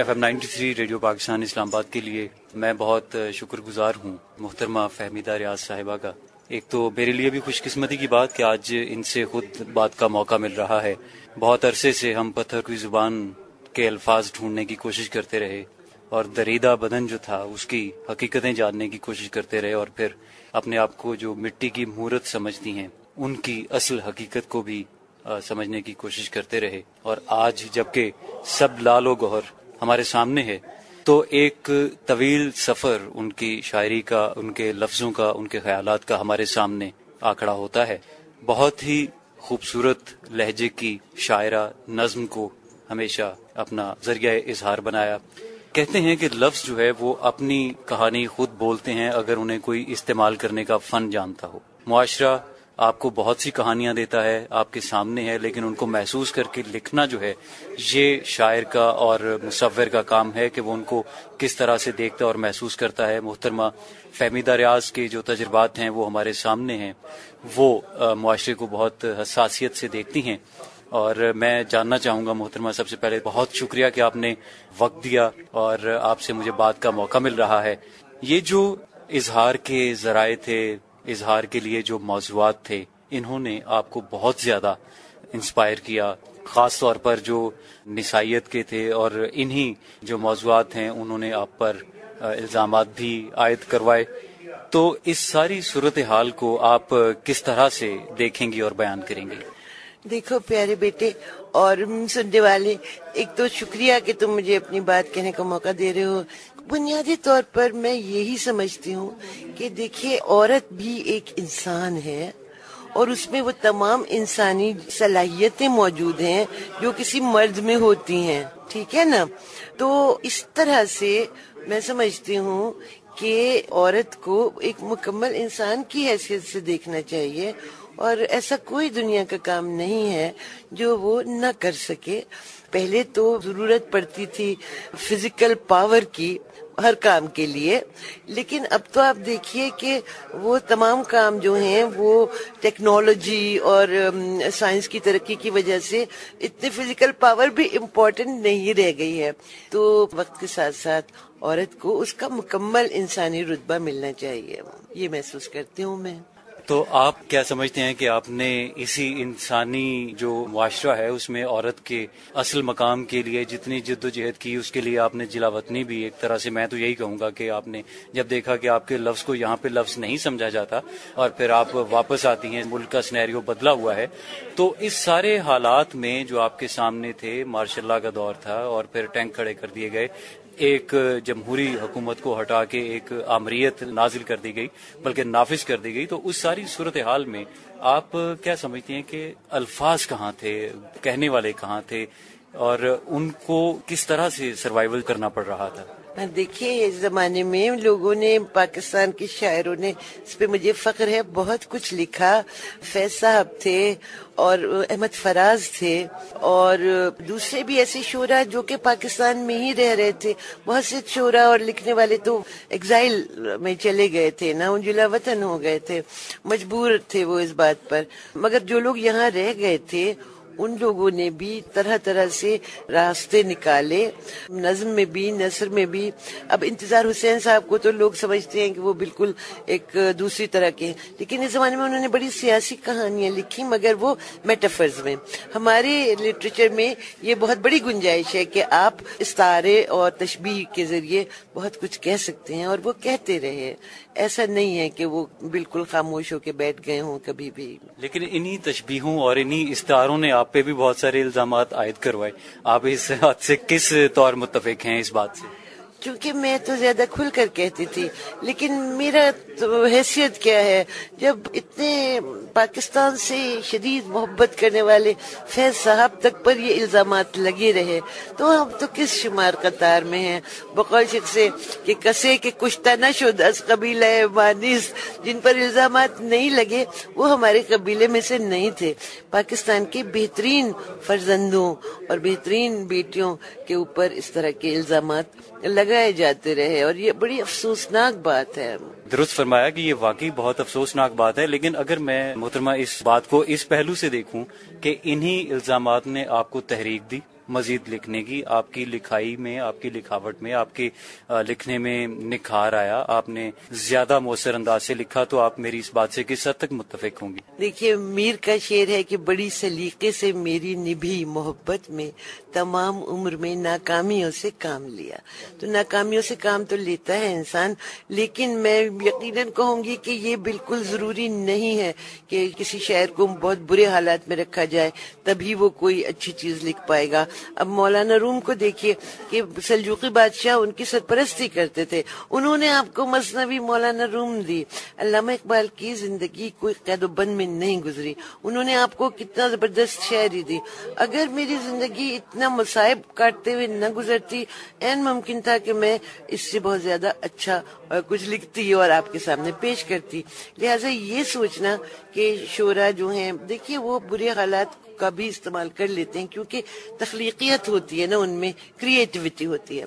FM 93 radio Pakistan اسلام آباد کے لیے میں بہت شکر گزار ہوں محترمہ فہمیدہ ریاض صاحبہ کا. ایک تو میرے لیے بھی خوش قسمتی کی بات کہ آج ان سے خود بات کا موقع مل رہا ہے. بہت عرصے سے ہم پتھر کی زبان کے الفاظ ڈھونڈنے کی کوشش کرتے رہے اور دریدہ بدن جو تھا اس کی حقیقتیں جاننے کی کوشش کرتے رہے اور پھر اپنے آپ کو جو مٹی کی مہورت سمجھتی ہیں ان کی اصل حقیقت کو بھی سمجھنے کی کوشش کرتے رہے. اور آج جبکہ سب لال و گوہر ہمارے سامنے ہے تو ایک طویل سفر ان کی شاعری کا، ان کے لفظوں کا، ان کے خیالات کا ہمارے سامنے آ کھڑا ہوتا ہے. بہت ہی خوبصورت لہجے کی شاعرہ، نظم کو ہمیشہ اپنا ذریعہ اظہار بنایا. کہتے ہیں کہ لفظ جو ہے وہ اپنی کہانی خود بولتے ہیں اگر انہیں کوئی استعمال کرنے کا فن جانتا ہو. معاشرہ آپ کو بہت سی کہانیاں دیتا ہے، آپ کے سامنے ہے، لیکن ان کو محسوس کر کے لکھنا جو ہے یہ شاعر کا اور مصور کا کام ہے کہ وہ ان کو کس طرح سے دیکھتا اور محسوس کرتا ہے. محترمہ فہمیدہ ریاض کے جو تجربات ہیں وہ ہمارے سامنے ہیں، وہ معاشرے کو بہت حساسیت سے دیکھتی ہیں. اور میں جاننا چاہوں گا محترمہ، سب سے پہلے بہت شکریہ کہ آپ نے وقت دیا اور آپ سے مجھے بات کا موقع مل رہا ہے. یہ جو اظہار کے ذرائع تھے، اظہار کے لیے جو موضوعات تھے، انہوں نے آپ کو بہت زیادہ انسپائر کیا، خاص طور پر جو نسائیت کے تھے، اور انہی جو موضوعات ہیں انہوں نے آپ پر الزامات بھی عائد کروائے. تو اس ساری صورتحال کو آپ کس طرح سے دیکھیں گی اور بیان کریں گی؟ دیکھو پیارے بیٹے اور سننے والے، ایک تو شکریہ کہ تم مجھے اپنی بات کہنے کا موقع دے رہے ہو. بنیادی طور پر میں یہی سمجھتی ہوں کہ دیکھیے، عورت بھی ایک انسان ہے اور اس میں وہ تمام انسانی صلاحیتیں موجود ہیں جو کسی مرد میں ہوتی ہیں، ٹھیک ہے نا؟ تو اس طرح سے میں سمجھتی ہوں کہ عورت کو ایک مکمل انسان کی حیثیت سے دیکھنا چاہیے، اور ایسا کوئی دنیا کا کام نہیں ہے جو وہ نہ کر سکے. پہلے تو ضرورت پڑتی تھی فزیکل پاور کی ہر کام کے لیے، لیکن اب تو آپ دیکھیے کہ وہ تمام کام جو ہیں وہ ٹیکنالوجی اور سائنس کی ترقی کی وجہ سے اتنی فزیکل پاور بھی امپورٹنٹ نہیں رہ گئی ہے. تو وقت کے ساتھ ساتھ عورت کو اس کا مکمل انسانی رتبہ ملنا چاہیے، یہ محسوس کرتی ہوں میں. تو آپ کیا سمجھتے ہیں کہ آپ نے اسی انسانی جو معاشرہ ہے اس میں عورت کے اصل مقام کے لیے جتنی جد و جہد کی، اس کے لیے آپ نے جلا وطنی بھی ایک طرح سے، میں تو یہی کہوں گا کہ آپ نے جب دیکھا کہ آپ کے لفظ کو یہاں پہ لفظ نہیں سمجھا جاتا اور پھر آپ واپس آتی ہیں، ملک کا سینیریو بدلا ہوا ہے، تو اس سارے حالات میں جو آپ کے سامنے تھے، مارشل لا کا دور تھا اور پھر ٹینک کھڑے کر دیے گئے، ایک جمہوری حکومت کو ہٹا کے ایک آمریت نازل کر دی گئی، بلکہ نافذ کر دی گئی. تو اس ساری صورتحال میں آپ کیا سمجھتی ہیں کہ الفاظ کہاں تھے، کہنے والے کہاں تھے، اور ان کو کس طرح سے سروائیول کرنا پڑ رہا تھا؟ دیکھیے، اس زمانے میں لوگوں نے، پاکستان کے شاعروں نے، اس پہ مجھے فخر ہے، بہت کچھ لکھا. فیض صاحب تھے اور احمد فراز تھے اور دوسرے بھی ایسے شعراء جو کہ پاکستان میں ہی رہ رہے تھے. بہت سے شعراء اور لکھنے والے تو ایگزائل میں چلے گئے تھے نا، جلا وطن ہو گئے تھے، مجبور تھے وہ اس بات پر. مگر جو لوگ یہاں رہ گئے تھے ان لوگوں نے بھی طرح طرح سے راستے نکالے، نظم میں بھی، نثر میں بھی. اب انتظار حسین صاحب کو تو لوگ سمجھتے ہیں کہ وہ بالکل ایک دوسری طرح کے ہیں، لیکن اس زمانے میں انہوں نے بڑی سیاسی کہانیاں لکھی، مگر وہ میٹافرز میں. ہمارے لٹریچر میں یہ بہت بڑی گنجائش ہے کہ آپ استعارے اور تشبیہ کے ذریعے بہت کچھ کہہ سکتے ہیں، اور وہ کہتے رہے. ایسا نہیں ہے کہ وہ بالکل خاموش ہو کے بیٹھ گئے ہوں کبھی بھی. لیکن انہی تشبیہوں اور انہی استعاروں نے آپ پہ بھی بہت سارے الزامات عائد کروائے. آپ اس بات سے کس طور متفق ہیں اس بات سے؟ چونکہ میں تو زیادہ کھل کر کہتی تھی، لیکن میرا تو حیثیت کیا ہے جب اتنے پاکستان سے شدید محبت کرنے والے فیض صاحب تک پر یہ الزامات لگے رہے، تو ہم تو کس شمار قطار میں ہیں؟ بقول شخص سے کہ کسے کے کشتہ نہ شد از قبیلہ مانیس، جن پر الزامات نہیں لگے وہ ہمارے قبیلے میں سے نہیں تھے. پاکستان کے بہترین فرزندوں اور بہترین بیٹیوں کے اوپر اس طرح کے الزامات لگائے جاتے رہے، اور یہ بڑی افسوسناک بات ہے. درست فرمایا کہ یہ واقعی بہت افسوسناک بات ہے. لیکن اگر میں محترمہ اس بات کو اس پہلو سے دیکھوں کہ انہی الزامات نے آپ کو تحریک دی، مزید لکھنے کی. آپ کی لکھائی میں، آپ کی لکھاوٹ میں، آپ کے لکھنے میں نکھار آیا. آپ نے زیادہ مؤثر انداز سے لکھا. تو آپ میری اس بات سے کس حد تک متفق ہوں گی؟ دیکھیے، میر کا شعر ہے کہ بڑی سلیقے سے میری نبھی محبت میں، تمام عمر میں ناکامیوں سے کام لیا. تو ناکامیوں سے کام تو لیتا ہے انسان، لیکن میں یقیناً کہوں گی کہ یہ بالکل ضروری نہیں ہے کہ کسی شاعر کو بہت برے حالات میں رکھا جائے تبھی وہ کوئی اچھی چیز لکھ پائے گا. اب مولانا روم کو دیکھیے کہ سلجوقی بادشاہ ان کی سرپرستی کرتے تھے، انہوں نے آپ کو مثنوی مولانا روم دی. علامہ اقبال کی زندگی کوئی قید و بند میں نہیں گزری، انہوں نے آپ کو کتنا زبردست شاعری دی. اگر میری زندگی اتنا مصائب کاٹتے ہوئے نہ گزرتی، این ممکن تھا کہ میں اس سے بہت زیادہ اچھا کچھ لکھتی اور آپ کے سامنے پیش کرتی. لہٰذا یہ سوچنا کہ شعراء جو ہیں، دیکھیے وہ برے حالات کا بھی استعمال کر لیتے ہیں کیونکہ تخلیقیت ہوتی ہے نا، ان میں کریٹیوٹی ہوتی ہے،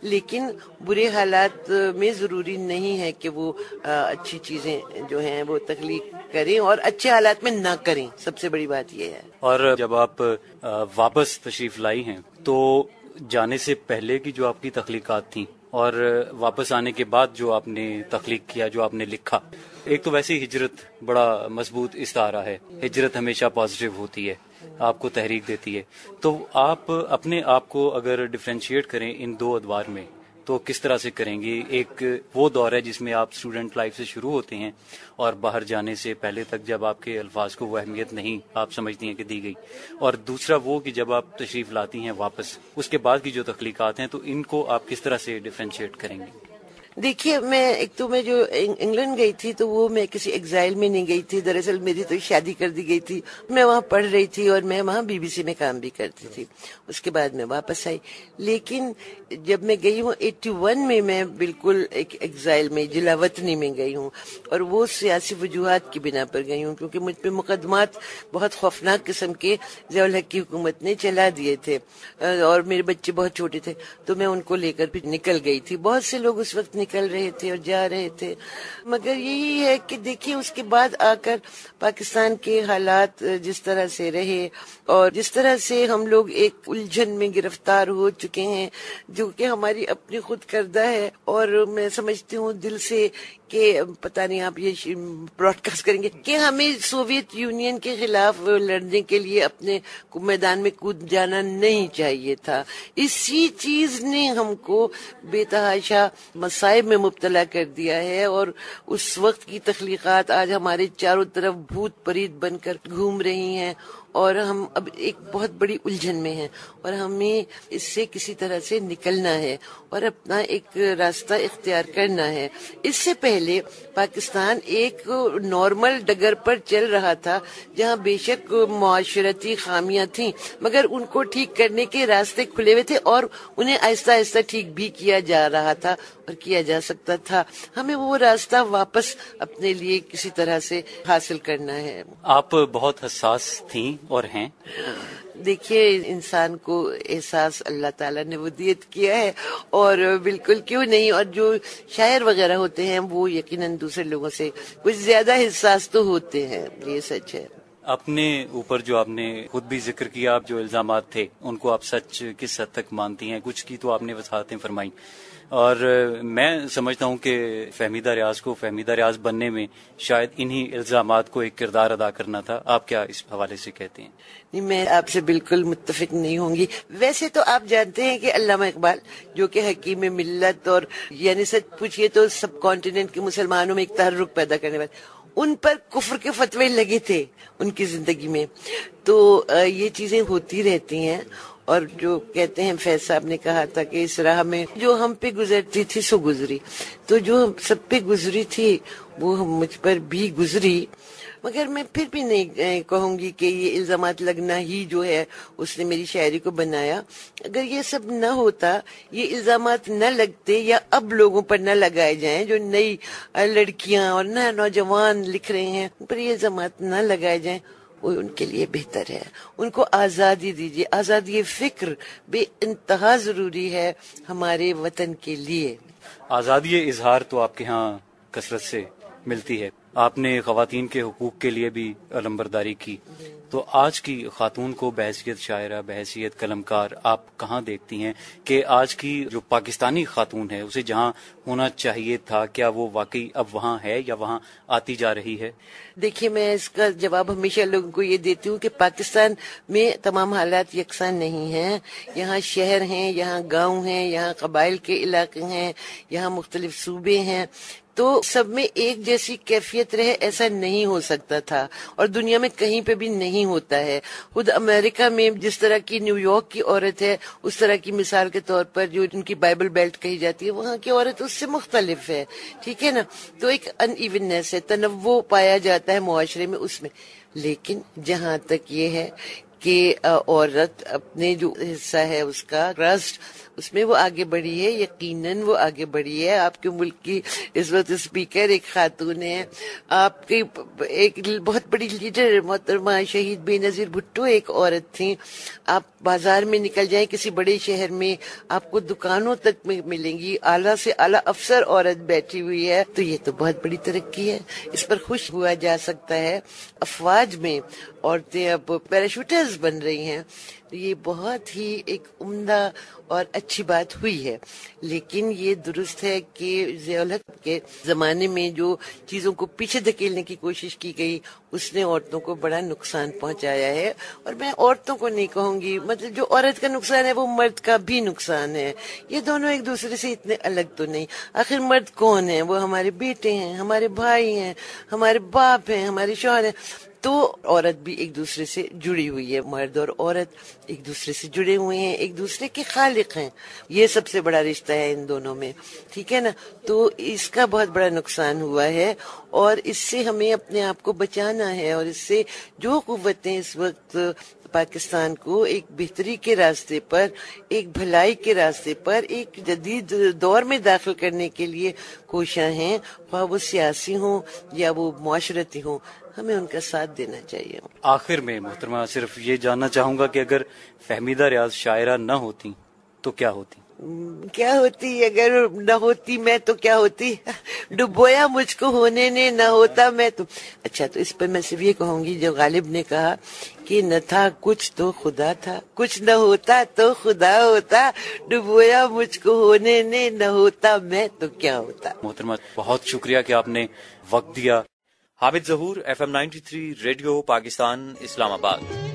لیکن برے حالات میں ضروری نہیں ہے کہ وہ اچھی چیزیں جو ہیں وہ تخلیق کریں اور اچھے حالات میں نہ کریں. سب سے بڑی بات یہ ہے. اور جب آپ واپس تشریف لائی ہیں تو جانے سے پہلے کی جو آپ کی تخلیقات تھیں اور واپس آنے کے بعد جو آپ نے تخلیق کیا، جو آپ نے لکھا، ایک تو ویسے ہجرت بڑا مضبوط استعارہ ہے. ہجرت ہمیشہ پازیٹیو ہوتی ہے، آپ کو تحریک دیتی ہے. تو آپ اپنے آپ کو اگر ڈفرینشیٹ کریں ان دو ادوار میں تو کس طرح سے کریں گی؟ ایک وہ دور ہے جس میں آپ اسٹوڈنٹ لائف سے شروع ہوتے ہیں اور باہر جانے سے پہلے تک جب آپ کے الفاظ کو وہ اہمیت نہیں آپ سمجھتی ہیں کہ دی گئی، اور دوسرا وہ کہ جب آپ تشریف لاتی ہیں واپس، اس کے بعد کی جو تخلیقات ہیں، تو ان کو آپ کس طرح سے ڈفرینشیٹ کریں گی؟ دیکھیے، میں جو انگلینڈ گئی تھی تو وہ میں کسی ایگزائل میں نہیں گئی تھی. دراصل میری تو شادی کر دی گئی تھی، میں وہاں پڑھ رہی تھی اور میں وہاں BBC میں کام بھی کرتی تھی. اس کے بعد میں واپس آئی، لیکن جب میں گئی ہوں 81 میں، میں بالکل ایک ایگزائل میں جلاوطنی میں گئی ہوں، اور وہ سیاسی وجوہات کی بنا پر گئی ہوں کیونکہ مجھ پہ مقدمات بہت خوفناک قسم کے ضیاء الحق کی حکومت نے چلا دیے تھے اور میرے بچے بہت چھوٹے تھے، تو میں ان کو لے کر پھر نکل گئی تھی. بہت سے لوگ اس وقت نکل رہے تھے اور جا رہے تھے، مگر یہی ہے کہ دیکھیے اس کے بعد آ کر پاکستان کے حالات جس طرح سے رہے اور جس طرح سے ہم لوگ ایک الجھن میں گرفتار ہو چکے ہیں جو کہ ہماری اپنی خود کردہ ہے، اور میں سمجھتی ہوں دل سے کہ پتہ نہیں آپ یہ براڈ کاسٹ کریں گے کہ ہمیں سوویت یونین کے خلاف لڑنے کے لیے اپنے میدان میں کود جانا نہیں چاہیے تھا. اسی چیز نے ہم کو بے تحاشا مصائب میں مبتلا کر دیا ہے، اور اس وقت کی تخلیقات آج ہمارے چاروں طرف بھوت پریت بن کر گھوم رہی ہیں، اور ہم اب ایک بہت بڑی الجھن میں ہیں، اور ہمیں اس سے کسی طرح سے نکلنا ہے اور اپنا ایک راستہ اختیار کرنا ہے. اس سے پہلے پاکستان ایک نارمل ڈگر پر چل رہا تھا جہاں بے شک معاشرتی خامیاں تھیں، مگر ان کو ٹھیک کرنے کے راستے کھلے ہوئے تھے اور انہیں آہستہ آہستہ ٹھیک بھی کیا جا رہا تھا اور کیا جا سکتا تھا. ہمیں وہ راستہ واپس اپنے لیے کسی طرح سے حاصل کرنا ہے. آپ بہت حساس تھیں اور ہیں. دیکھیے، انسان کو احساس اللہ تعالیٰ نے ودیت کیا ہے، اور بالکل کیوں نہیں، اور جو شاعر وغیرہ ہوتے ہیں وہ یقیناً دوسرے لوگوں سے کچھ زیادہ حساس تو ہوتے ہیں، یہ سچ ہے. اپنے اوپر جو آپ نے خود بھی ذکر کیا، آپ جو الزامات تھے ان کو آپ سچ کس حد تک مانتی ہیں؟ کچھ کی تو آپ نے وضاحتیں فرمائیں، اور میں سمجھتا ہوں کہ فہمیدہ ریاض کو فہمیدہ ریاض بننے میں شاید انہی الزامات کو ایک کردار ادا کرنا تھا. آپ کیا اس حوالے سے کہتے ہیں؟ نہیں، میں آپ سے بالکل متفق نہیں ہوں گی. ویسے تو آپ جانتے ہیں کہ علامہ اقبال جو کہ حکیم ملت اور یعنی سچ پوچھئے تو سب کانٹیننٹ کے مسلمانوں میں ایک تحرک پیدا کرنے والے، ان پر کفر کے فتوے لگے تھے ان کی زندگی میں. تو یہ چیزیں ہوتی رہتی ہیں، اور جو کہتے ہیں فیض صاحب نے کہا تھا کہ اس راہ میں جو ہم پہ گزرتی تھی سو گزری، تو جو سب پہ گزری تھی وہ مجھ پر بھی گزری. مگر میں پھر بھی نہیں کہوں گی کہ یہ الزامات لگنا ہی جو ہے اس نے میری شاعری کو بنایا. اگر یہ سب نہ ہوتا، یہ الزامات نہ لگتے یا اب لوگوں پر نہ لگائے جائیں، جو نئی لڑکیاں اور نئے نوجوان لکھ رہے ہیں ان پر یہ الزامات نہ لگائے جائیں، وہ ان کے لیے بہتر ہے. ان کو آزادی دیجیے. آزادی فکر بے انتہا ضروری ہے ہمارے وطن کے لیے. آزادی اظہار تو آپ کے ہاں کثرت سے ملتی ہے. آپ نے خواتین کے حقوق کے لیے بھی علمبرداری کی. تو آج کی خاتون کو بحیثیت شاعرہ، بحیثیت قلمکار آپ کہاں دیکھتی ہیں کہ آج کی جو پاکستانی خاتون ہے اسے جہاں ہونا چاہیے تھا، کیا وہ واقعی اب وہاں ہے یا وہاں آتی جا رہی ہے؟ دیکھیے، میں اس کا جواب ہمیشہ لوگوں کو یہ دیتی ہوں کہ پاکستان میں تمام حالات یکساں نہیں ہیں. یہاں شہر ہیں، یہاں گاؤں ہیں، یہاں قبائل کے علاقے ہیں، یہاں مختلف صوبے ہیں، تو سب میں ایک جیسی کیفیت رہے ایسا نہیں ہو سکتا تھا، اور دنیا میں کہیں پہ بھی نہیں ہوتا ہے. خود امریکہ میں جس طرح کی نیو یارک کی عورت ہے، اس طرح کی مثال کے طور پر جو ان کی بائبل بیلٹ کہی جاتی ہے، وہاں کی عورت اس سے مختلف ہے. ٹھیک ہے نا؟ تو ایک ان ایوننیس ہے، تنوع پایا جاتا ہے معاشرے میں اس میں. لیکن جہاں تک یہ ہے کہ عورت اپنے جو حصہ ہے اس کا ٹرسٹ، اس میں وہ آگے بڑھی ہے، یقیناً وہ آگے بڑھی ہے. آپ کے ملک کی اس وقت اسپیکر ایک خاتون ہے، آپ کی ایک بہت بڑی لیڈر محترمہ شہید بے نظیر بھٹو ایک عورت تھیں. آپ بازار میں نکل جائیں کسی بڑے شہر میں، آپ کو دکانوں تک میں ملیں گی اعلیٰ سے اعلیٰ افسر عورت بیٹھی ہوئی ہے. تو یہ تو بہت بڑی ترقی ہے، اس پر خوش ہوا جا سکتا ہے. افواج میں عورتیں اب پیراشوٹرز بن رہی ہیں، تو یہ بہت ہی ایک عمدہ اور اچھی بات ہوئی ہے. لیکن یہ درست ہے کہ ضیاء الحق کے زمانے میں جو چیزوں کو پیچھے دھکیلنے کی کوشش کی گئی، اس نے عورتوں کو بڑا نقصان پہنچایا ہے. اور میں عورتوں کو نہیں کہوں گی، مطلب جو عورت کا نقصان ہے وہ مرد کا بھی نقصان ہے. یہ دونوں ایک دوسرے سے اتنے الگ تو نہیں. آخر مرد کون ہیں؟ وہ ہمارے بیٹے ہیں، ہمارے بھائی ہیں، ہمارے باپ ہیں، ہمارے شوہر ہیں. تو عورت بھی ایک دوسرے سے جڑی ہوئی ہے، مرد اور عورت ایک دوسرے سے جڑے ہوئے ہیں، ایک دوسرے کے خالق ہیں. یہ سب سے بڑا رشتہ ہے ان دونوں میں. ٹھیک ہے نا؟ تو اس کا بہت بڑا نقصان ہوا ہے، اور اس سے ہمیں اپنے آپ کو بچانا ہے. اور اس سے جو قوتیں اس وقت پاکستان کو ایک بہتری کے راستے پر، ایک بھلائی کے راستے پر، ایک جدید دور میں داخل کرنے کے لیے کوشاں ہیں، خواہ وہ سیاسی ہوں یا وہ معاشرتی ہوں، ہمیں ان کا ساتھ دینا چاہیے. آخر میں محترمہ صرف یہ جاننا چاہوں گا کہ اگر فہمیدہ ریاض شاعرہ نہ ہوتی تو کیا ہوتی؟ کیا ہوتی؟ اگر نہ ہوتی میں تو کیا ہوتی؟ ڈبویا مجھ کو ہونے نے، نہ ہوتا میں تو. اچھا، تو اس پر میں صرف یہ کہوں گی جو غالب نے کہا کہ نہ تھا کچھ تو خدا تھا، کچھ نہ ہوتا تو خدا ہوتا، ڈبویا مجھ کو ہونے نے، نہ ہوتا میں تو کیا ہوتا. محترمہ بہت شکریہ کہ آپ نے وقت دیا. حامد ظہور، FM 93 ریڈیو پاکستان، اسلام آباد.